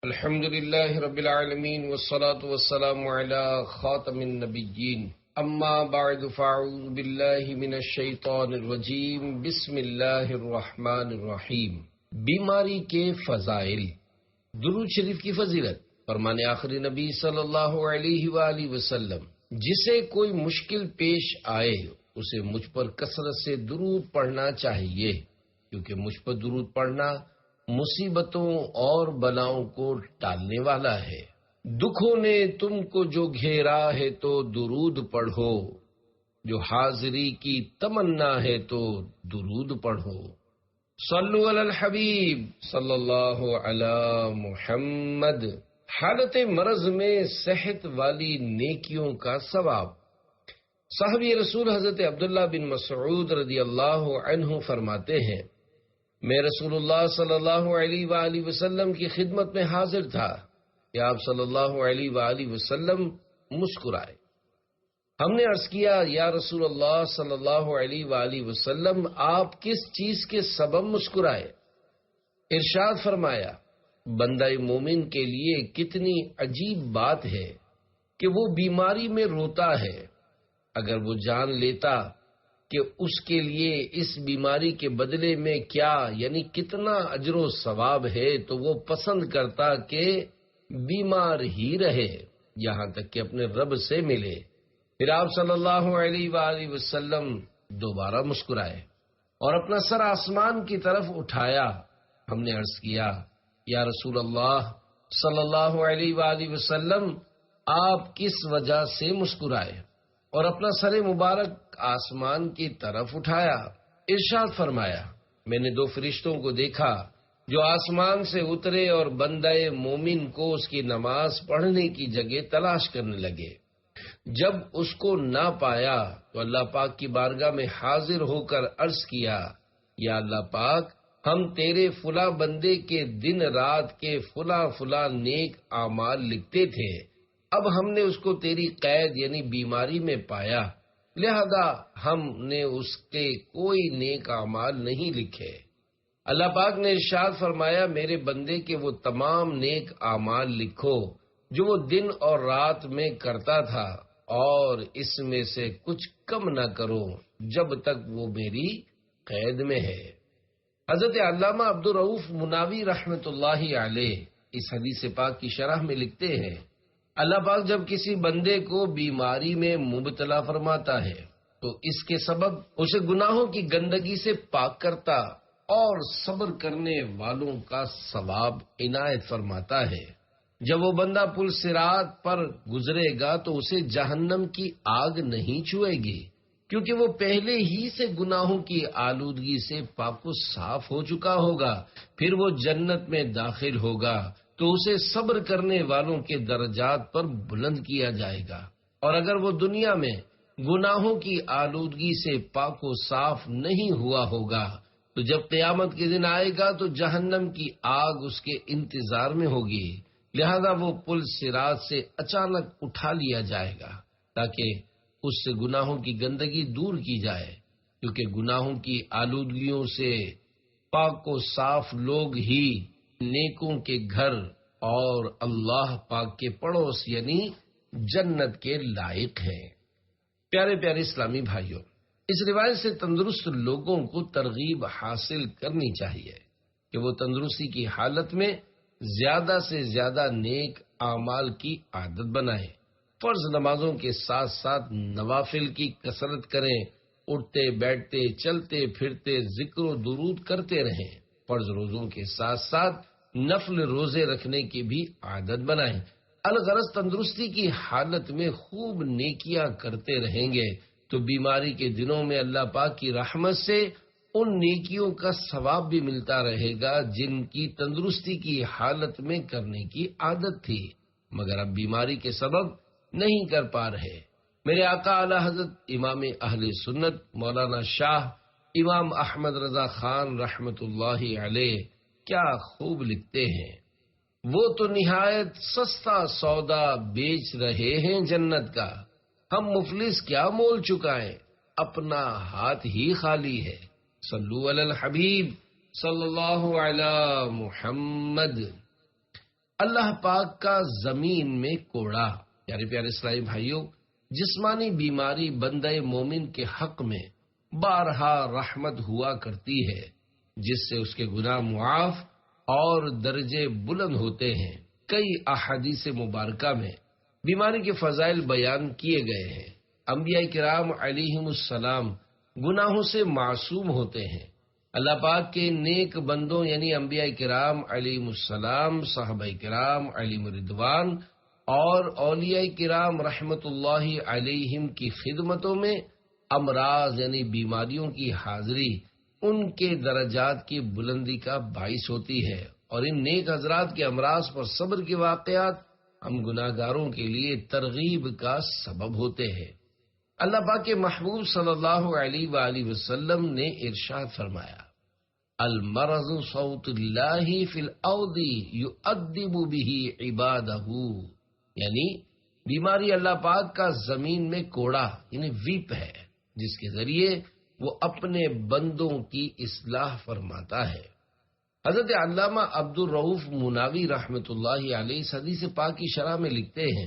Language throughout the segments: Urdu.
الحمد لله رب العالمين والصلاة والسلام على خاتم النبيين اما بعد فاعوذ بالله من الشیطان الرجیم بسم اللہ الرحمن الرحیم۔ بیماری کے فضائل، درود شریف کی فضیلت۔ فرمان آخری نبی صلی اللہ علیہ وآلہ وسلم، جسے کوئی مشکل پیش آئے اسے مجھ پر کثرت سے درود پڑھنا چاہیے، کیونکہ مجھ پر درود پڑھنا مصیبتوں اور بلاؤں کو ٹالنے والا ہے۔ دکھوں نے تم کو جو گھیرا ہے تو درود پڑھو، جو حاضری کی تمنا ہے تو درود پڑھو۔ صلو علی الحبیب صلی اللہ علی محمد۔ حالت مرض میں صحت والی نیکیوں کا ثواب۔ صحابی رسول حضرت عبداللہ بن مسعود رضی اللہ عنہ فرماتے ہیں، میں رسول اللہ صلی اللہ علیہ وآلہ وسلم کی خدمت میں حاضر تھا کہ آپ صلی اللہ علیہ وآلہ وسلم مسکرائے۔ ہم نے عرض کیا، یا رسول اللہ صلی اللہ علیہ وآلہ وسلم، آپ کس چیز کے سبب مسکرائے؟ ارشاد فرمایا، بندہ مومن کے لیے کتنی عجیب بات ہے کہ وہ بیماری میں روتا ہے۔ اگر وہ جان لیتا کہ اس کے لیے اس بیماری کے بدلے میں کیا یعنی کتنا اجر و ثواب ہے تو وہ پسند کرتا کہ بیمار ہی رہے یہاں تک کہ اپنے رب سے ملے۔ پھر آپ صلی اللہ علیہ وآلہ وسلم دوبارہ مسکرائے اور اپنا سر آسمان کی طرف اٹھایا۔ ہم نے عرض کیا، یا رسول اللہ صلی اللہ علیہ وآلہ وسلم، آپ کس وجہ سے مسکرائے؟ اور اپنا سر مبارک آسمان کی طرف اٹھایا۔ ارشاد فرمایا، میں نے دو فرشتوں کو دیکھا جو آسمان سے اترے اور بندہ مومن کو اس کی نماز پڑھنے کی جگہ تلاش کرنے لگے۔ جب اس کو نہ پایا تو اللہ پاک کی بارگاہ میں حاضر ہو کر عرض کیا، یا اللہ پاک، ہم تیرے فلاں بندے کے دن رات کے فلاں نیک اعمال لکھتے تھے، اب ہم نے اس کو تیری قید یعنی بیماری میں پایا، لہذا ہم نے اس کے کوئی نیک اعمال نہیں لکھے۔ اللہ پاک نے ارشاد فرمایا، میرے بندے کے وہ تمام نیک اعمال لکھو جو وہ دن اور رات میں کرتا تھا، اور اس میں سے کچھ کم نہ کرو جب تک وہ میری قید میں ہے۔ حضرت علامہ عبدالرؤف مناوی رحمۃ اللہ علیہ اس حدیث پاک کی شرح میں لکھتے ہیں، اللہ پاک جب کسی بندے کو بیماری میں مبتلا فرماتا ہے تو اس کے سبب اسے گناہوں کی گندگی سے پاک کرتا اور صبر کرنے والوں کا ثواب عنایت فرماتا ہے۔ جب وہ بندہ پل صراط پر گزرے گا تو اسے جہنم کی آگ نہیں چھوئے گی، کیونکہ وہ پہلے ہی سے گناہوں کی آلودگی سے پاک و صاف ہو چکا ہوگا۔ پھر وہ جنت میں داخل ہوگا تو اسے صبر کرنے والوں کے درجات پر بلند کیا جائے گا، اور اگر وہ دنیا میں گناہوں کی آلودگی سے پاک و صاف نہیں ہوا ہوگا تو جب قیامت کے دن آئے گا تو جہنم کی آگ اس کے انتظار میں ہوگی، لہذا وہ پل صراط سے اچانک اٹھا لیا جائے گا تاکہ اس سے گناہوں کی گندگی دور کی جائے، کیونکہ گناہوں کی آلودگیوں سے پاک و صاف لوگ ہی نیکوں کے گھر اور اللہ پاک کے پڑوس یعنی جنت کے لائق ہیں۔ پیارے پیارے اسلامی بھائیوں، اس روایت سے تندرست لوگوں کو ترغیب حاصل کرنی چاہیے کہ وہ تندرستی کی حالت میں زیادہ سے زیادہ نیک اعمال کی عادت بنائیں، فرض نمازوں کے ساتھ ساتھ نوافل کی کثرت کریں، اٹھتے بیٹھتے چلتے پھرتے ذکر و درود کرتے رہیں، فرض روزوں کے ساتھ ساتھ نفل روزے رکھنے کی بھی عادت بنائیں۔ الغرض تندرستی کی حالت میں خوب نیکیاں کرتے رہیں گے تو بیماری کے دنوں میں اللہ پاک کی رحمت سے ان نیکیوں کا ثواب بھی ملتا رہے گا جن کی تندرستی کی حالت میں کرنے کی عادت تھی، مگر اب بیماری کے سبب نہیں کر پا رہے۔ میرے آقا اعلی حضرت امام اہل سنت مولانا شاہ امام احمد رضا خان رحمت اللہ علیہ کیا خوب لکھتے ہیں، وہ تو نہایت سستا سودا بیچ رہے ہیں جنت کا، ہم مفلس کیا مول چکائیں، اپنا ہاتھ ہی خالی ہے۔ صلو علی الحبیب صلی اللہ علی محمد۔ اللہ پاک کا زمین میں کوڑا۔ پیارے پیارے اسلامی بھائیوں، جسمانی بیماری بندہ مومن کے حق میں بارہا رحمت ہوا کرتی ہے، جس سے اس کے گناہ معاف اور درجے بلند ہوتے ہیں۔ کئی احادیث مبارکہ میں بیماری کے فضائل بیان کیے گئے ہیں۔ انبیاء کرام علیہم السلام گناہوں سے معصوم ہوتے ہیں۔ اللہ پاک کے نیک بندوں یعنی انبیاء کرام علیہم السلام، صحابہ کرام علیہم الرضوان اور اولیاء کرام رحمت اللہ علیہم کی خدمتوں میں امراض یعنی بیماریوں کی حاضری ان کے درجات کی بلندی کا باعث ہوتی ہے، اور ان نیک حضرات کے امراض پر صبر کے واقعات ہم گناہگاروں کے لیے ترغیب کا سبب ہوتے ہیں۔ اللہ پاک کے محبوب صلی اللہ علیہ وآلہ وسلم نے ارشاد فرمایا، المرض صوت اللہ فی الارض یؤدب به عبادہ، یعنی بیماری اللہ پاک کا زمین میں کوڑا یعنی ویپ ہے، جس کے ذریعے وہ اپنے بندوں کی اصلاح فرماتا ہے۔ حضرت علامہ عبد الرؤف مناوی رحمت اللہ علیہ اس حدیث پاک کی شرح میں لکھتے ہیں،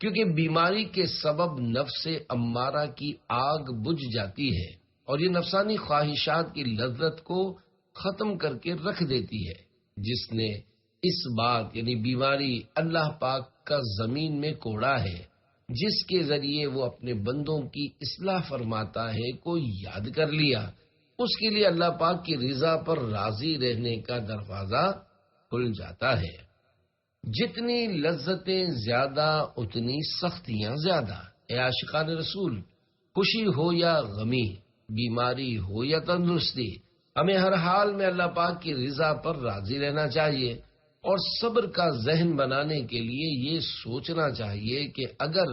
کیونکہ بیماری کے سبب نفس امارہ کی آگ بجھ جاتی ہے اور یہ نفسانی خواہشات کی لذت کو ختم کر کے رکھ دیتی ہے۔ جس نے اس بات یعنی بیماری اللہ پاک کا زمین میں کوڑا ہے جس کے ذریعے وہ اپنے بندوں کی اصلاح فرماتا ہے کو یاد کر لیا، اس کے لیے اللہ پاک کی رضا پر راضی رہنے کا دروازہ کھل جاتا ہے۔ جتنی لذتیں زیادہ اتنی سختیاں زیادہ۔ اے عاشقان رسول، خوشی ہو یا غمی، بیماری ہو یا تندرستی، ہمیں ہر حال میں اللہ پاک کی رضا پر راضی رہنا چاہیے، اور صبر کا ذہن بنانے کے لیے یہ سوچنا چاہیے کہ اگر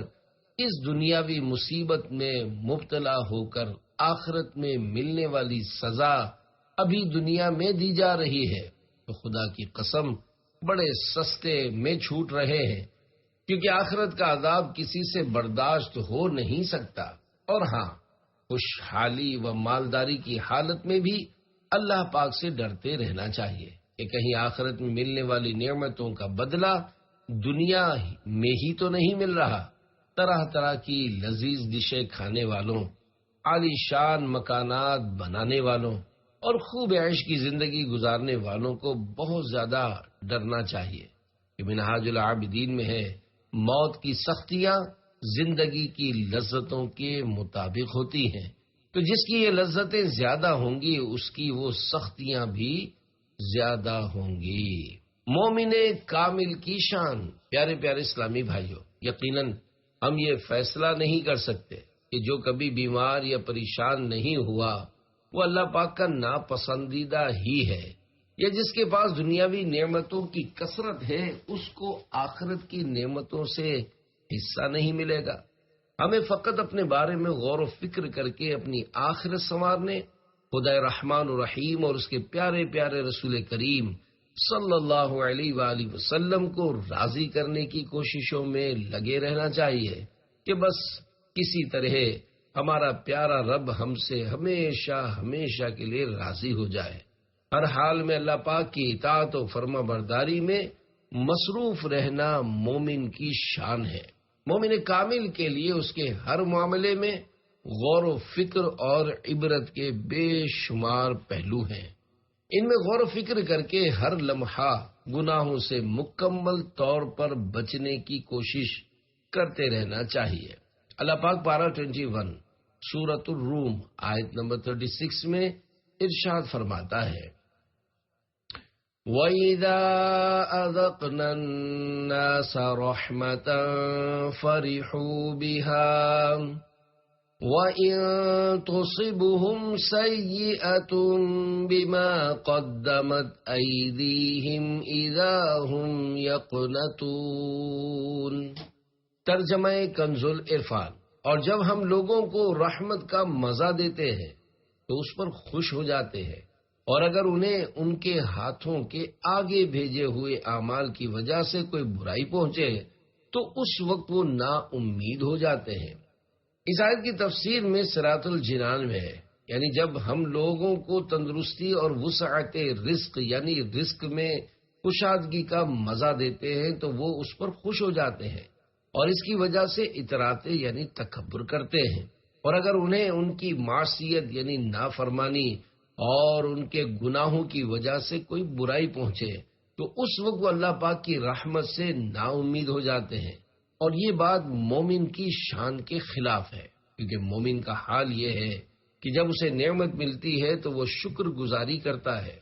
اس دنیاوی مصیبت میں مبتلا ہو کر آخرت میں ملنے والی سزا ابھی دنیا میں دی جا رہی ہے تو خدا کی قسم بڑے سستے میں چھوٹ رہے ہیں، کیونکہ آخرت کا عذاب کسی سے برداشت ہو نہیں سکتا۔ اور ہاں، خوشحالی و مالداری کی حالت میں بھی اللہ پاک سے ڈرتے رہنا چاہیے کہ کہیں آخرت میں ملنے والی نعمتوں کا بدلہ دنیا میں ہی تو نہیں مل رہا۔ طرح طرح کی لذیذ ڈشیں کھانے والوں، عالی شان مکانات بنانے والوں اور خوب عیش کی زندگی گزارنے والوں کو بہت زیادہ ڈرنا چاہیے، کہ منہاج العابدین میں ہے، موت کی سختیاں زندگی کی لذتوں کے مطابق ہوتی ہیں، تو جس کی یہ لذتیں زیادہ ہوں گی اس کی وہ سختیاں بھی زیادہ ہوں گی۔ مومن کامل کی شان۔ پیارے پیارے اسلامی بھائیوں، یقیناً ہم یہ فیصلہ نہیں کر سکتے کہ جو کبھی بیمار یا پریشان نہیں ہوا وہ اللہ پاک کا ناپسندیدہ ہی ہے، یا جس کے پاس دنیاوی نعمتوں کی کثرت ہے اس کو آخرت کی نعمتوں سے حصہ نہیں ملے گا۔ ہمیں فقط اپنے بارے میں غور و فکر کر کے اپنی آخرت سنوارنے، خدا رحمان الرحیم اور اس کے پیارے پیارے رسول کریم صلی اللہ علیہ وآلہ وسلم کو راضی کرنے کی کوششوں میں لگے رہنا چاہیے، کہ بس کسی طرح ہمارا پیارا رب ہم سے ہمیشہ ہمیشہ کے لیے راضی ہو جائے۔ ہر حال میں اللہ پاک کی اطاعت و فرما برداری میں مصروف رہنا مومن کی شان ہے۔ مومن کامل کے لیے اس کے ہر معاملے میں غور و فکر اور عبرت کے بے شمار پہلو ہیں۔ ان میں غور و فکر کر کے ہر لمحہ گناہوں سے مکمل طور پر بچنے کی کوشش کرتے رہنا چاہیے۔ اللہ پاک پارہ 21 سورۃ الروم آیت نمبر 36 میں ارشاد فرماتا ہے، وَإِذَا أَذَقْنَا النَّاسَ رَحْمَةً فَرِحُوا بِهَا وَإِن تُصِبْهُمْ سَيِّئَةٌ بِمَا قَدَّمَتْ أَيْدِيهِمْ إِذَا هُمْ يَقْنَطُونَ۔ ترجمہ کنز العرفان۔ اور جب ہم لوگوں کو رحمت کا مزہ دیتے ہیں تو اس پر خوش ہو جاتے ہیں، اور اگر انہیں ان کے ہاتھوں کے آگے بھیجے ہوئے اعمال کی وجہ سے کوئی برائی پہنچے تو اس وقت وہ نا امید ہو جاتے ہیں۔ اس آیت کی تفسیر میں صراط الجنان میں ہے، یعنی جب ہم لوگوں کو تندرستی اور وسعت رزق یعنی رزق میں کشادگی کا مزہ دیتے ہیں تو وہ اس پر خوش ہو جاتے ہیں اور اس کی وجہ سے اطراتے یعنی تکبر کرتے ہیں، اور اگر انہیں ان کی معصیت یعنی نافرمانی اور ان کے گناہوں کی وجہ سے کوئی برائی پہنچے تو اس وقت وہ اللہ پاک کی رحمت سے نا امید ہو جاتے ہیں، اور یہ بات مومن کی شان کے خلاف ہے، کیونکہ مومن کا حال یہ ہے کہ جب اسے نعمت ملتی ہے تو وہ شکر گزاری کرتا ہے،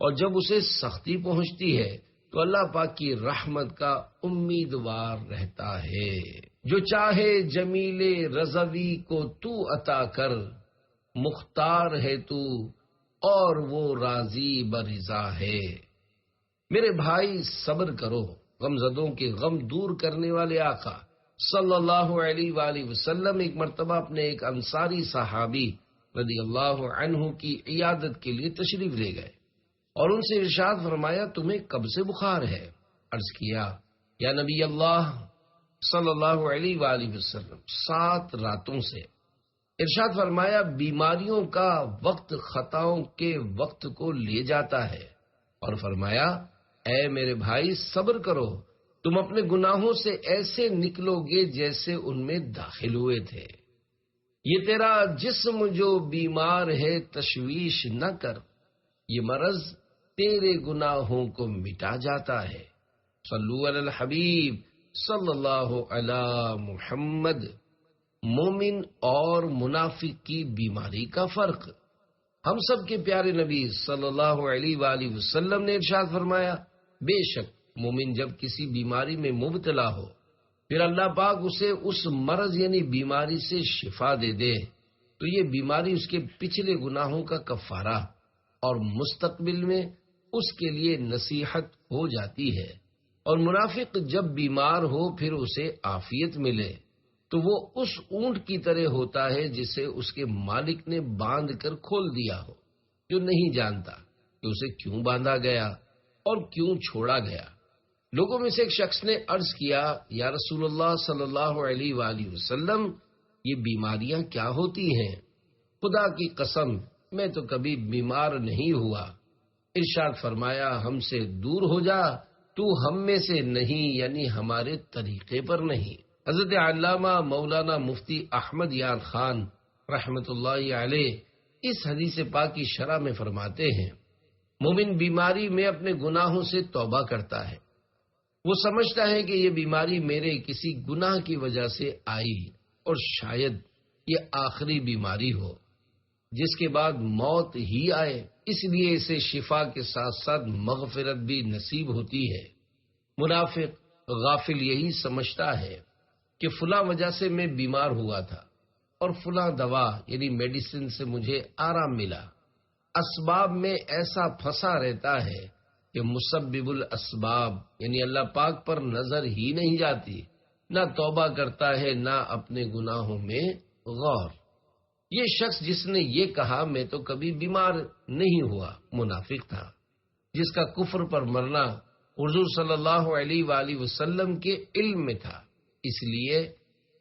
اور جب اسے سختی پہنچتی ہے تو اللہ پاک کی رحمت کا امیدوار رہتا ہے۔ جو چاہے جمیل رضوی کو تو عطا کر، مختار ہے تو اور وہ راضی برضا ہے۔ میرے بھائی صبر کرو، غم زدوں کے غم دور کرنے والے آقا صلی اللہ علیہ وآلہ وسلم ایک مرتبہ اپنے ایک انصاری صحابی رضی اللہ عنہ کی عیادت کے لیے تشریف لے گئے اور ان سے ارشاد فرمایا، تمہیں کب سے بخار ہے؟ عرض کیا، یا نبی اللہ صلی اللہ علیہ وآلہ وسلم 7 راتوں سے۔ ارشاد فرمایا، بیماریوں کا وقت خطاؤں کے وقت کو لے جاتا ہے، اور فرمایا، اے میرے بھائی صبر کرو، تم اپنے گناہوں سے ایسے نکلو گے جیسے ان میں داخل ہوئے تھے۔ یہ تیرا جسم جو بیمار ہے تشویش نہ کر، یہ مرض تیرے گناہوں کو مٹا جاتا ہے۔ صلو علی الحبیب صلی اللہ علی محمد۔ مومن اور منافق کی بیماری کا فرق۔ ہم سب کے پیارے نبی صلی اللہ علیہ وآلہ وسلم نے ارشاد فرمایا، بے شک مومن جب کسی بیماری میں مبتلا ہو پھر اللہ پاک اسے اس مرض یعنی بیماری سے شفا دے دے تو یہ بیماری اس کے پچھلے گناہوں کا کفارہ اور مستقبل میں اس کے لیے نصیحت ہو جاتی ہے، اور منافق جب بیمار ہو پھر اسے عافیت ملے تو وہ اس اونٹ کی طرح ہوتا ہے جسے اس کے مالک نے باندھ کر کھول دیا ہو، جو نہیں جانتا کہ اسے کیوں باندھا گیا اور کیوں چھوڑا گیا۔ لوگوں میں سے ایک شخص نے عرض کیا، یا رسول اللہ صلی اللہ علیہ وآلہ وسلم، یہ بیماریاں کیا ہوتی ہیں؟ خدا کی قسم میں تو کبھی بیمار نہیں ہوا۔ ارشاد فرمایا، ہم سے دور ہو جا، تو ہم میں سے نہیں یعنی ہمارے طریقے پر نہیں۔ حضرت علامہ مولانا مفتی احمد یار خان رحمت اللہ علیہ اس حدیث پاک کی شرح میں فرماتے ہیں، مومن بیماری میں اپنے گناہوں سے توبہ کرتا ہے، وہ سمجھتا ہے کہ یہ بیماری میرے کسی گناہ کی وجہ سے آئی اور شاید یہ آخری بیماری ہو جس کے بعد موت ہی آئے، اس لیے اسے شفا کے ساتھ ساتھ مغفرت بھی نصیب ہوتی ہے۔ منافق غافل یہی سمجھتا ہے کہ فلاں وجہ سے میں بیمار ہوا تھا اور فلاں دوا یعنی میڈیسن سے مجھے آرام ملا۔ اسباب میں ایسا پھنسا رہتا ہے کہ مسبب الاسباب یعنی اللہ پاک پر نظر ہی نہیں جاتی، نہ توبہ کرتا ہے نہ اپنے گناہوں میں غور۔ یہ شخص جس نے یہ کہا میں تو کبھی بیمار نہیں ہوا، منافق تھا، جس کا کفر پر مرنا حضور صلی اللہ علیہ وآلہ وسلم کے علم میں تھا، اس لیے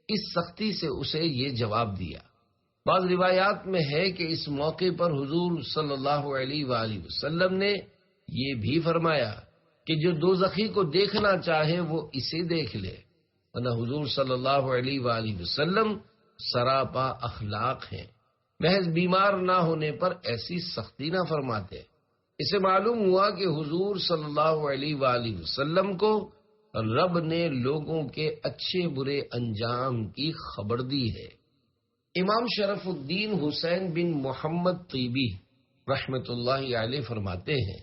اس سختی سے اسے یہ جواب دیا۔ بعض روایات میں ہے کہ اس موقع پر حضور صلی اللہ علیہ وآلہ وسلم نے یہ بھی فرمایا کہ جو دوزخی کو دیکھنا چاہے وہ اسے دیکھ لے، ورنہ حضور صلی اللہ علیہ وآلہ وسلم سراپا اخلاق ہیں، محض بیمار نہ ہونے پر ایسی سختی نہ فرماتے۔ اسے معلوم ہوا کہ حضور صلی اللہ علیہ وآلہ وسلم کو رب نے لوگوں کے اچھے برے انجام کی خبر دی ہے۔ امام شرف الدین حسین بن محمد طیبی رحمت اللہ علیہ فرماتے ہیں،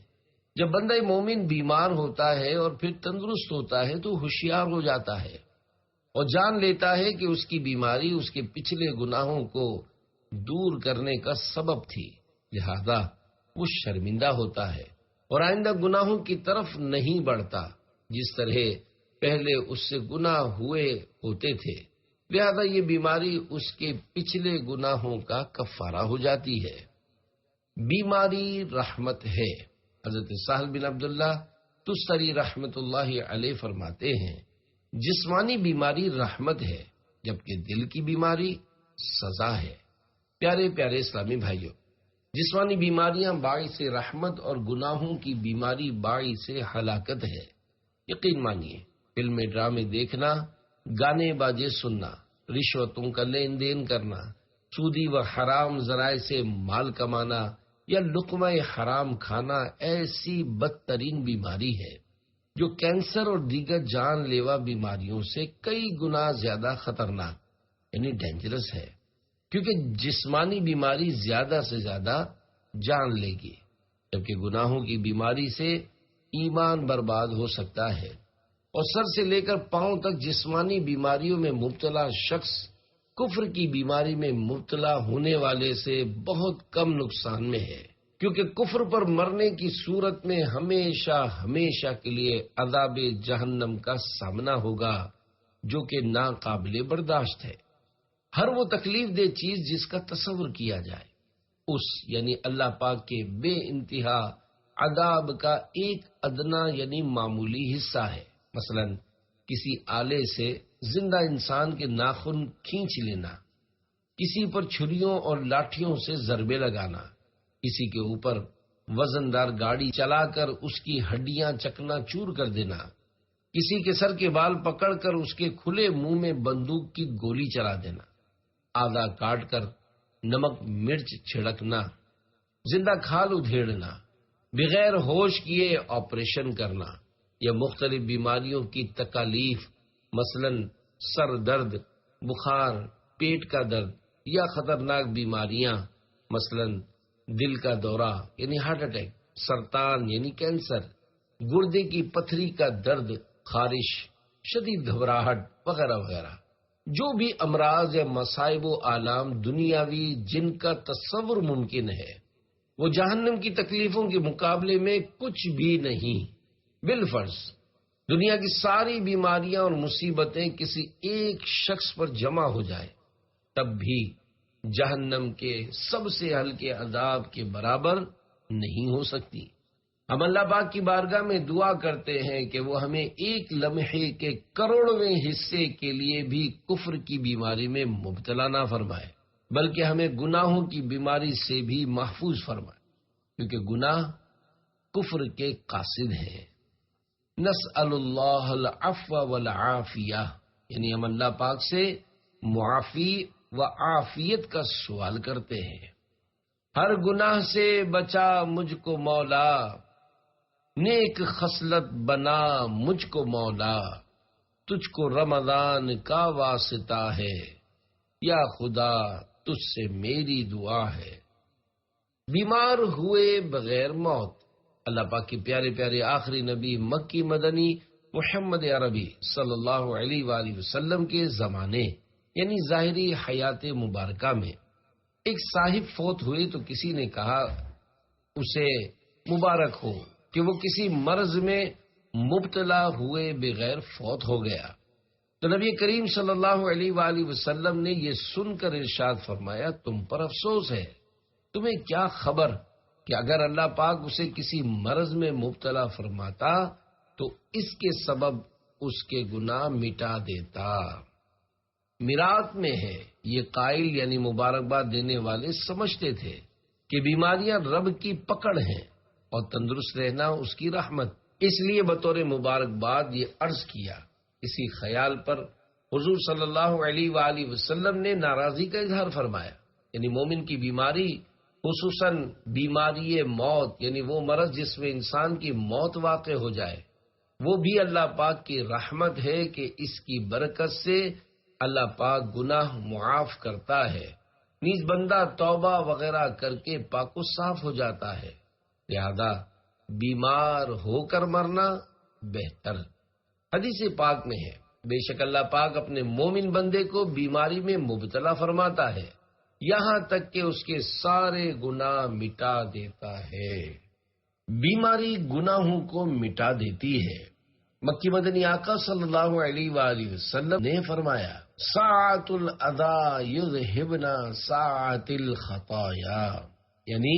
جب بندہ مومن بیمار ہوتا ہے اور پھر تندرست ہوتا ہے تو ہوشیار ہو جاتا ہے اور جان لیتا ہے کہ اس کی بیماری اس کے پچھلے گناہوں کو دور کرنے کا سبب تھی، لہذا وہ شرمندہ ہوتا ہے اور آئندہ گناہوں کی طرف نہیں بڑھتا جس طرح پہلے اس سے گناہ ہوئے ہوتے تھے، لہذا یہ بیماری اس کے پچھلے گناہوں کا کفارہ ہو جاتی ہے۔ بیماری رحمت ہے۔ حضرت سہل بن عبداللہ تستری رحمت اللہ علیہ فرماتے ہیں، جسمانی بیماری رحمت ہے جبکہ دل کی بیماری سزا ہے۔ پیارے پیارے اسلامی بھائیوں، جسمانی بیماریاں باعث رحمت اور گناہوں کی بیماری باعث ہلاکت ہے۔ یقین مانیے، فلمیں ڈرامے دیکھنا، گانے باجے سننا، رشوتوں کا لین دین کرنا، سودی و حرام ذرائع سے مال کمانا یا لقمہ حرام کھانا ایسی بدترین بیماری ہے جو کینسر اور دیگر جان لیوا بیماریوں سے کئی گنا زیادہ خطرناک یعنی ڈینجرس ہے، کیونکہ جسمانی بیماری زیادہ سے زیادہ جان لے گی، جبکہ گناہوں کی بیماری سے ایمان برباد ہو سکتا ہے، اور سر سے لے کر پاؤں تک جسمانی بیماریوں میں مبتلا شخص کفر کی بیماری میں مبتلا ہونے والے سے بہت کم نقصان میں ہے، کیونکہ کفر پر مرنے کی صورت میں ہمیشہ ہمیشہ کے لیے عذاب جہنم کا سامنا ہوگا، جو کہ ناقابل برداشت ہے۔ ہر وہ تکلیف دہ چیز جس کا تصور کیا جائے اس یعنی اللہ پاک کے بے انتہا عذاب کا ایک ادنا یعنی معمولی حصہ ہے۔ مثلا کسی آلے سے زندہ انسان کے ناخن کھینچ لینا، کسی پر چھریوں اور لاٹھیوں سے ضربے لگانا، کسی کے اوپر وزندار گاڑی چلا کر اس کی ہڈیاں چکنا چور کر دینا، کسی کے سر کے بال پکڑ کر اس کے کھلے منہ میں بندوق کی گولی چلا دینا، آدھا کاٹ کر نمک مرچ چھڑکنا، زندہ کھال ادھیڑنا، بغیر ہوش کیے آپریشن کرنا، یا مختلف بیماریوں کی تکالیف مثلا سر درد، بخار، پیٹ کا درد یا خطرناک بیماریاں مثلا دل کا دورہ یعنی ہارٹ اٹیک، سرطان یعنی کینسر، گردے کی پتھری کا درد، خارش، شدید گھبراہٹ وغیرہ وغیرہ، جو بھی امراض یا مصائب و آلام دنیاوی جن کا تصور ممکن ہے وہ جہنم کی تکلیفوں کے مقابلے میں کچھ بھی نہیں۔ بالفرض دنیا کی ساری بیماریاں اور مصیبتیں کسی ایک شخص پر جمع ہو جائے تب بھی جہنم کے سب سے ہلکے عذاب کے برابر نہیں ہو سکتی۔ ہم اللہ پاک کی بارگاہ میں دعا کرتے ہیں کہ وہ ہمیں ایک لمحے کے کروڑویں حصے کے لیے بھی کفر کی بیماری میں مبتلا نہ فرمائے، بلکہ ہمیں گناہوں کی بیماری سے بھی محفوظ فرمائے، کیونکہ گناہ کفر کے قاصد ہیں۔ نسأل اللہ العفو والعافیہ، یعنی ہم اللہ پاک سے معافی و عافیت کا سوال کرتے ہیں۔ ہر گناہ سے بچا مجھ کو مولا، نیک خصلت بنا مجھ کو مولا، تجھ کو رمضان کا واسطہ ہے، یا خدا تجھ سے میری دعا ہے۔ بیمار ہوئے بغیر موت، اللہ پاک کے پیارے پیارے آخری نبی مکی مدنی محمد عربی صلی اللہ علیہ وآلہ وسلم کے زمانے یعنی ظاہری حیات مبارکہ میں ایک صاحب فوت ہوئے تو کسی نے کہا اسے مبارک ہو کہ وہ کسی مرض میں مبتلا ہوئے بغیر فوت ہو گیا۔ تو نبی کریم صلی اللہ علیہ وآلہ وسلم نے یہ سن کر ارشاد فرمایا، تم پر افسوس ہے، تمہیں کیا خبر کہ اگر اللہ پاک اسے کسی مرض میں مبتلا فرماتا تو اس کے سبب اس کے گناہ مٹا دیتا۔ میراث میں ہے، یہ قائل یعنی مبارکباد دینے والے سمجھتے تھے کہ بیماریاں رب کی پکڑ ہیں اور تندرست رہنا اس کی رحمت، اس لیے بطور مبارکباد یہ عرض کیا۔ اسی خیال پر حضور صلی اللہ علیہ وآلہ وسلم نے ناراضی کا اظہار فرمایا، یعنی مومن کی بیماری خصوصاً بیماری موت یعنی وہ مرض جس میں انسان کی موت واقع ہو جائے، وہ بھی اللہ پاک کی رحمت ہے کہ اس کی برکت سے اللہ پاک گناہ معاف کرتا ہے، نیز بندہ توبہ وغیرہ کر کے پاک و صاف ہو جاتا ہے، لہذا بیمار ہو کر مرنا بہتر۔ حدیث پاک میں ہے، بے شک اللہ پاک اپنے مومن بندے کو بیماری میں مبتلا فرماتا ہے یہاں تک کہ اس کے سارے گناہ مٹا دیتا ہے۔ بیماری گناہوں کو مٹا دیتی ہے۔ مکی مدنی آقا صلی اللہ علیہ وآلہ وسلم نے فرمایا، ساعت الاذى یذہبنا ساعت الخطایا، یعنی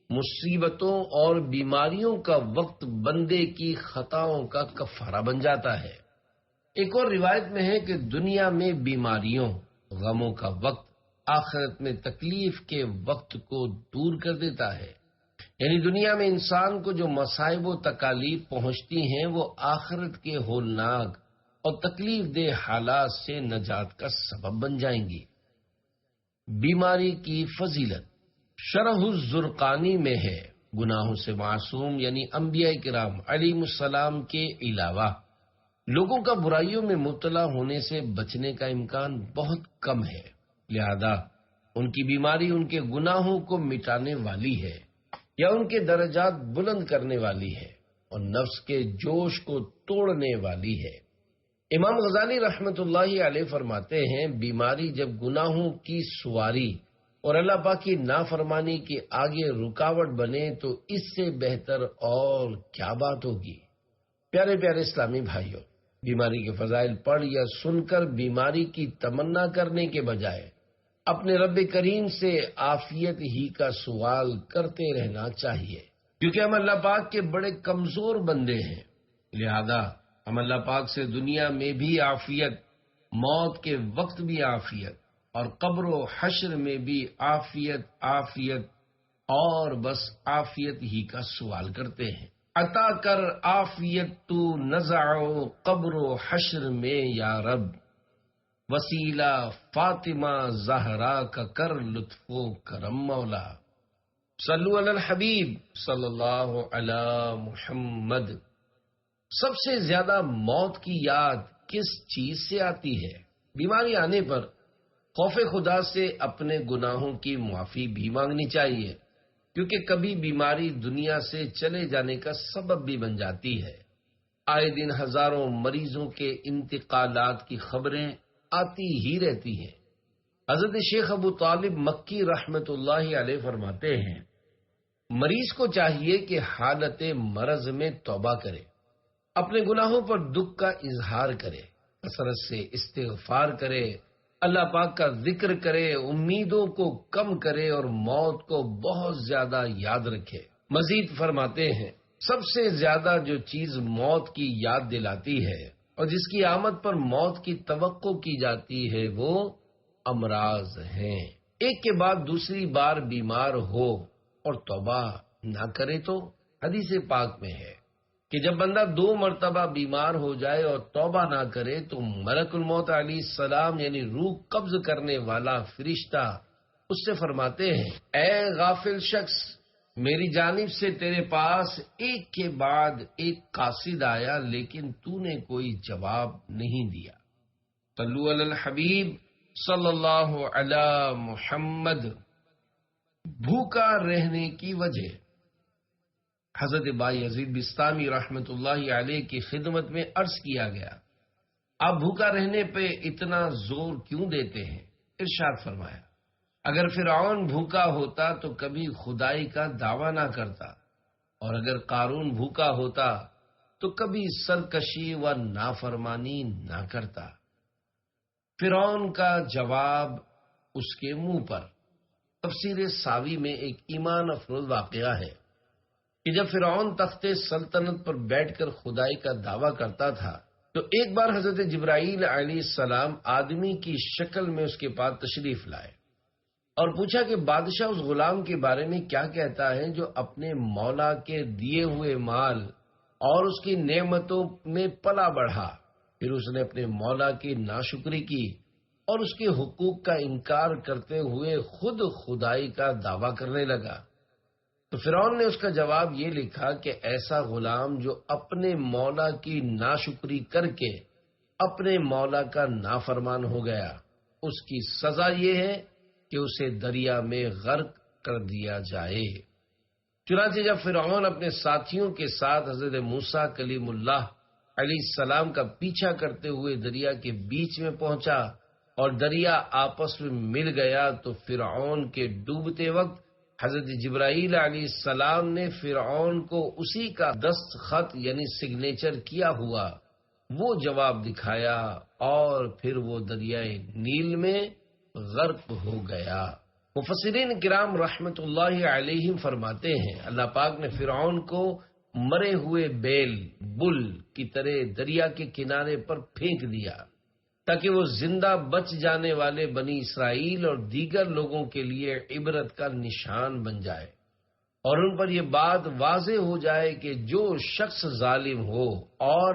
مصیبتوں اور بیماریوں کا وقت بندے کی خطاؤں کا کفارہ بن جاتا ہے۔ ایک اور روایت میں ہے کہ دنیا میں بیماریوں، غموں کا وقت آخرت میں تکلیف کے وقت کو دور کر دیتا ہے۔ یعنی دنیا میں انسان کو جو مصائب و تکالیف پہنچتی ہیں وہ آخرت کے ہولناک اور تکلیف دہ حالات سے نجات کا سبب بن جائیں گی۔ بیماری کی فضیلت شرح الزرقانی میں ہے، گناہوں سے معصوم یعنی انبیاء کرام علیہم السلام کے علاوہ لوگوں کا برائیوں میں مبتلا ہونے سے بچنے کا امکان بہت کم ہے، لہذا ان کی بیماری ان کے گناہوں کو مٹانے والی ہے یا ان کے درجات بلند کرنے والی ہے اور نفس کے جوش کو توڑنے والی ہے۔ امام غزالی رحمت اللہ علیہ فرماتے ہیں، بیماری جب گناہوں کی سواری اور اللہ پاک کی نافرمانی کے آگے رکاوٹ بنے تو اس سے بہتر اور کیا بات ہوگی۔ پیارے پیارے اسلامی بھائیوں، بیماری کے فضائل پڑھ یا سن کر بیماری کی تمنا کرنے کے بجائے اپنے رب کریم سے عافیت ہی کا سوال کرتے رہنا چاہیے، کیونکہ ہم اللہ پاک کے بڑے کمزور بندے ہیں، لہذا ہم اللہ پاک سے دنیا میں بھی عافیت، موت کے وقت بھی عافیت اور قبر و حشر میں بھی عافیت اور بس عافیت ہی کا سوال کرتے ہیں۔ عطا کر عافیت تو نزعو قبر و حشر میں یا رب، وسیلہ فاطمہ زہرا کا کر لطف و کرم مولا۔ صلو علی الحبیب صلی اللہ علی محمد۔ سب سے زیادہ موت کی یاد کس چیز سے آتی ہے؟ بیماری آنے پر خوف خدا سے اپنے گناہوں کی معافی بھی مانگنی چاہیے، کیونکہ کبھی بیماری دنیا سے چلے جانے کا سبب بھی بن جاتی ہے۔ آئے دن ہزاروں مریضوں کے انتقالات کی خبریں آتی ہی رہتی ہیں۔ حضرت شیخ ابو طالب مکی رحمت اللہ علیہ فرماتے ہیں، مریض کو چاہیے کہ حالت مرض میں توبہ کرے، اپنے گناہوں پر دکھ کا اظہار کرے، کثرت سے استغفار کرے، اللہ پاک کا ذکر کرے، امیدوں کو کم کرے اور موت کو بہت زیادہ یاد رکھے۔ مزید فرماتے ہیں، سب سے زیادہ جو چیز موت کی یاد دلاتی ہے اور جس کی آمد پر موت کی توقع کی جاتی ہے وہ امراض ہیں۔ ایک کے بعد دوسری بار بیمار ہو اور توبہ نہ کرے تو حدیث پاک میں ہے کہ جب بندہ 2 مرتبہ بیمار ہو جائے اور توبہ نہ کرے تو ملک الموت علیہ السلام یعنی روح قبض کرنے والا فرشتہ اس سے فرماتے ہیں، اے غافل شخص، میری جانب سے تیرے پاس ایک کے بعد ایک قاصد آیا لیکن تو نے کوئی جواب نہیں دیا۔ صلو علی الحبیب صلی اللہ علی محمد۔ بھوکا رہنے کی وجہ۔ حضرت بایزید بستامی رحمت اللہ علیہ کی خدمت میں عرض کیا گیا، آپ بھوکا رہنے پہ اتنا زور کیوں دیتے ہیں؟ ارشاد فرمایا، اگر فرعون بھوکا ہوتا تو کبھی خدائی کا دعویٰ نہ کرتا، اور اگر قارون بھوکا ہوتا تو کبھی سرکشی و نافرمانی نہ کرتا۔ فرعون کا جواب اس کے منہ پر۔ تفسیر ساوی میں ایک ایمان افروز واقعہ ہے کہ جب فرعون تخت سلطنت پر بیٹھ کر خدائی کا دعویٰ کرتا تھا تو ایک بار حضرت جبرائیل علیہ السلام آدمی کی شکل میں اس کے پاس تشریف لائے اور پوچھا کہ بادشاہ اس غلام کے بارے میں کیا کہتا ہے جو اپنے مولا کے دیے ہوئے مال اور اس کی نعمتوں میں پلا بڑھا۔ پھر اس نے اپنے مولا کی ناشکری کی اور اس کے حقوق کا انکار کرتے ہوئے خود خدائی کا دعویٰ کرنے لگا۔ تو فرعون نے اس کا جواب یہ لکھا کہ ایسا غلام جو اپنے مولا کی ناشکری کر کے اپنے مولا کا نافرمان ہو گیا، اس کی سزا یہ ہے کہ اسے دریا میں غرق کر دیا جائے۔ چنانچہ جب فرعون اپنے ساتھیوں کے ساتھ حضرت موسیٰ کلیم اللہ علیہ السلام کا پیچھا کرتے ہوئے دریا کے بیچ میں پہنچا اور دریا آپس میں مل گیا تو فرعون کے ڈوبتے وقت حضرت جبرائیل علیہ السلام نے فرعون کو اسی کا دستخط یعنی سگنیچر کیا ہوا وہ جواب دکھایا اور پھر وہ دریائے نیل میں غرق ہو گیا۔ مفسرین کرام رحمت اللہ علیہم فرماتے ہیں، اللہ پاک نے فرعون کو مرے ہوئے بیل بل کی طرح دریا کے کنارے پر پھینک دیا تاکہ وہ زندہ بچ جانے والے بنی اسرائیل اور دیگر لوگوں کے لیے عبرت کا نشان بن جائے، اور ان پر یہ بات واضح ہو جائے کہ جو شخص ظالم ہو اور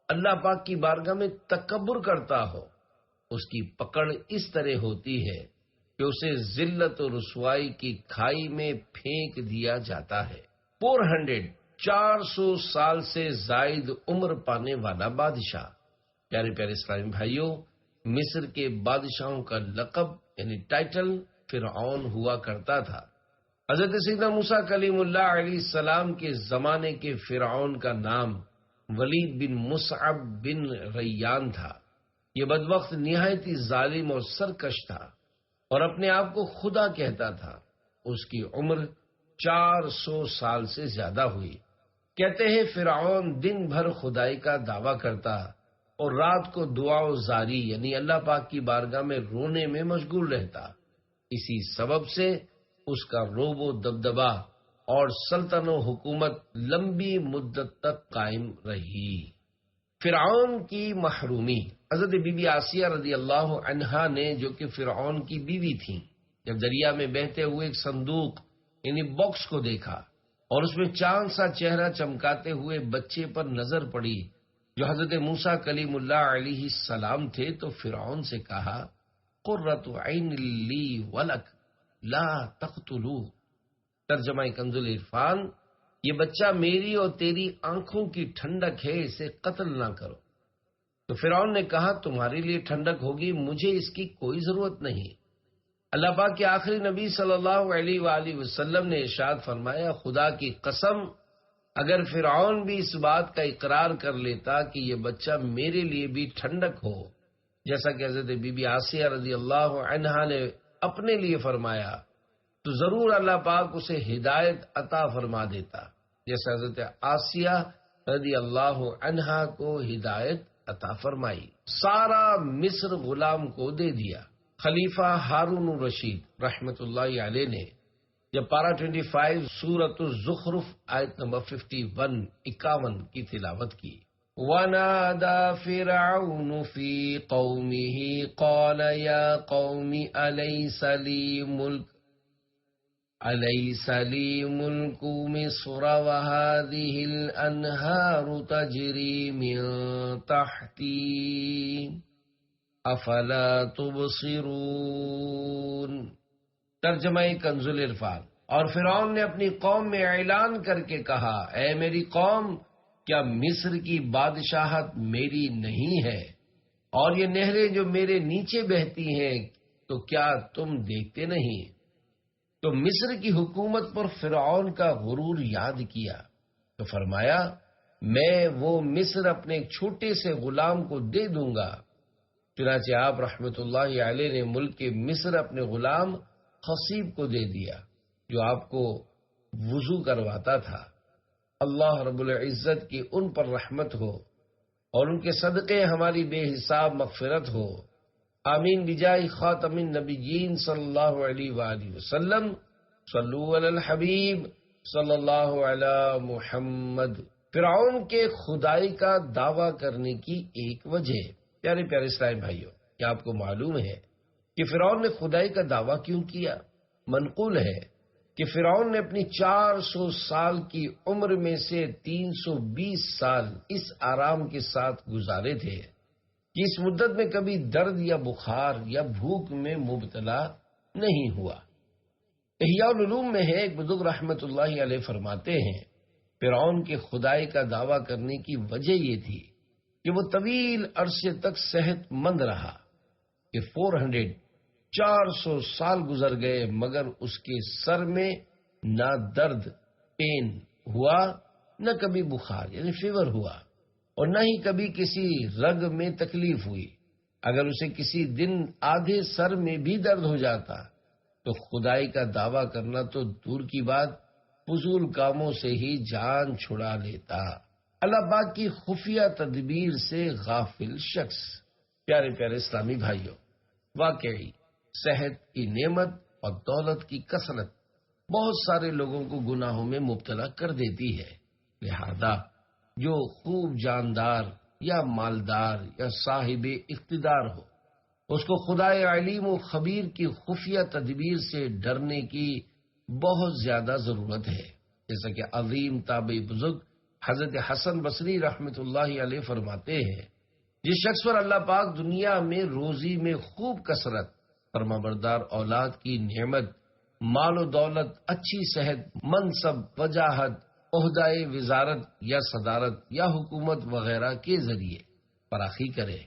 اللہ پاک کی بارگاہ میں تکبر کرتا ہو، اس کی پکڑ اس طرح ہوتی ہے کہ اسے ذلت و رسوائی کی کھائی میں پھینک دیا جاتا ہے۔ 400 سال سے زائد عمر پانے والا بادشاہ۔ پیارے پیارے اسلامی بھائیوں، مصر کے بادشاہوں کا لقب یعنی ٹائٹل فرعون ہوا کرتا تھا۔ حضرت سیدنا موسیٰ کلیم اللہ علیہ السلام کے زمانے کے فرعون کا نام ولید بن مصعب بن ریان تھا۔ یہ بدبخت نہایت ہی ظالم اور سرکش تھا اور اپنے آپ کو خدا کہتا تھا۔ اس کی عمر 400 سال سے زیادہ ہوئی۔ کہتے ہیں فرعون دن بھر خدائی کا دعویٰ کرتا اور رات کو دعا و زاری یعنی اللہ پاک کی بارگاہ میں رونے میں مشغول رہتا۔ اسی سبب سے اس کا رعب و دبدبا اور سلطنت و حکومت لمبی مدت تک قائم رہی۔ فرعون کی محرومی۔ حضرت بی بی آسیہ رضی اللہ عنہا نے، جو کہ فرعون کی بیوی تھیں، جب دریا میں بہتے ہوئے ایک صندوق یعنی باکس کو دیکھا اور اس میں چاند سا چہرہ چمکاتے ہوئے بچے پر نظر پڑی جو حضرت موسیٰ کلیم اللہ علیہ السلام تھے، تو فرعون سے کہا، قرۃ عین لی ولک لا تقتلوہ۔ ترجمہ کنز العرفان، یہ بچہ میری اور تیری آنکھوں کی ٹھنڈک ہے، اسے قتل نہ کرو۔ تو فرعون نے کہا، تمہارے لیے ٹھنڈک ہوگی، مجھے اس کی کوئی ضرورت نہیں۔ اللہ پاک کے آخری نبی صلی اللہ علیہ وآلہ وسلم نے ارشاد فرمایا، خدا کی قسم، اگر فرعون بھی اس بات کا اقرار کر لیتا کہ یہ بچہ میرے لیے بھی ٹھنڈک ہو، جیسا کہ حضرت بی بی آسیہ رضی اللہ عنہا نے اپنے لیے فرمایا، تو ضرور اللہ پاک اسے ہدایت عطا فرما دیتا، جیسا حضرت آسیہ رضی اللہ عنہا کو ہدایت عطا فرمائی۔ سارا مصر غلام کو دے دیا۔ خلیفہ ہارون الرشید رحمت اللہ علیہ نے جب پارہ 25 سورۃ الزخرف آیت نمبر 51 کی تلاوت کی، وَنَادَى فِرْعَوْنُ فِي قَوْمِهِ قَالَ يَا قَوْمِ أَلَيْسَ لِي مُلْكُ مِصْرَ وَهَٰذِهِ الْأَنْهَارُ تَجْرِي مِن تَحْتِي افلا تبصرون۔ ترجمہ کنز العرفان۔ اور فرعون نے اپنی قوم میں اعلان کر کے کہا، اے میری قوم، کیا مصر کی بادشاہت میری نہیں ہے اور یہ نہریں جو میرے نیچے بہتی ہیں، تو کیا تم دیکھتے نہیں؟ تو مصر کی حکومت پر فرعون کا غرور یاد کیا تو فرمایا، میں وہ مصر اپنے ایک چھوٹے سے غلام کو دے دوں گا۔ چنانچہ آپ رحمت اللہ علیہ نے ملک کے مصر اپنے غلام خصیب کو دے دیا، جو آپ کو وضو کرواتا تھا۔ اللہ رب العزت کی ان پر رحمت ہو اور ان کے صدقے ہماری بے حساب مغفرت ہو، آمین بجاہ خاتم النبیین صلی اللہ علیہ وآلہ وسلم۔ صلو علی الحبیب صلی اللہ علی محمد۔ فرعون کے خدائی کا دعویٰ کرنے کی ایک وجہ۔ پیارے پیارے اسلامی بھائیوں، کیا آپ کو معلوم ہے کہ فرعون نے خدائی کا دعویٰ کیوں کیا؟ منقول ہے کہ فرعون نے اپنی 400 سال کی عمر میں سے 320 سال اس آرام کے ساتھ گزارے تھے کہ اس مدت میں کبھی درد یا بخار یا بھوک میں مبتلا نہیں ہوا۔ احیاء العلوم میں ہے، ایک بزرگ رحمت اللہ علیہ فرماتے ہیں، فرعون کے خدائی کا دعویٰ کرنے کی وجہ یہ تھی کہ وہ طویل عرصے تک صحت مند رہا، کہ 400 سال گزر گئے مگر اس کے سر میں نہ درد پین ہوا، نہ کبھی بخار یعنی فیور ہوا، اور نہ ہی کبھی کسی رگ میں تکلیف ہوئی۔ اگر اسے کسی دن آدھے سر میں بھی درد ہو جاتا تو خدائی کا دعویٰ کرنا تو دور کی بات، فضول کاموں سے ہی جان چھڑا لیتا۔ اللہ پاک کی خفیہ تدبیر سے غافل شخص۔ پیارے پیارے اسلامی بھائیوں، واقعی صحت کی نعمت اور دولت کی کثرت بہت سارے لوگوں کو گناہوں میں مبتلا کر دیتی ہے، لہذا جو خوب جاندار یا مالدار یا صاحب اقتدار ہو، اس کو خدائے علیم و خبیر کی خفیہ تدبیر سے ڈرنے کی بہت زیادہ ضرورت ہے، جیسا کہ عظیم تابعی بزرگ حضرت حسن بصری رحمت اللہ علیہ فرماتے ہیں، جس شخص پر اللہ پاک دنیا میں روزی میں خوب کثرت، فرمانبردار اولاد کی نعمت، مال و دولت، اچھی صحت، منصب، وجاہت، عہدۂ وزارت یا صدارت یا حکومت وغیرہ کے ذریعے فراخی کرے،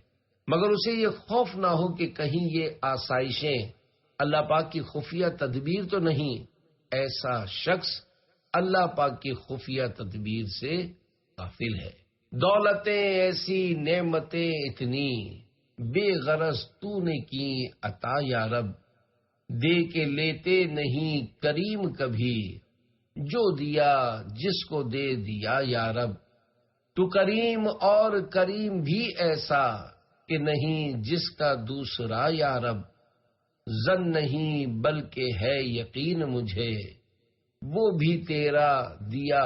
مگر اسے یہ خوف نہ ہو کہ کہیں یہ آسائشیں اللہ پاک کی خفیہ تدبیر تو نہیں، ایسا شخص اللہ پاک کی خفیہ تدبیر سے غافل ہے۔ دولتیں ایسی، نعمتیں اتنی، بے غرض تو نے کی عطا یا رب، دے کے لیتے نہیں کریم کبھی، جو دیا جس کو دے دیا یا رب، تو کریم اور کریم بھی ایسا کہ نہیں جس کا دوسرا یا رب، ظن نہیں بلکہ ہے یقین مجھے، وہ بھی تیرا دیا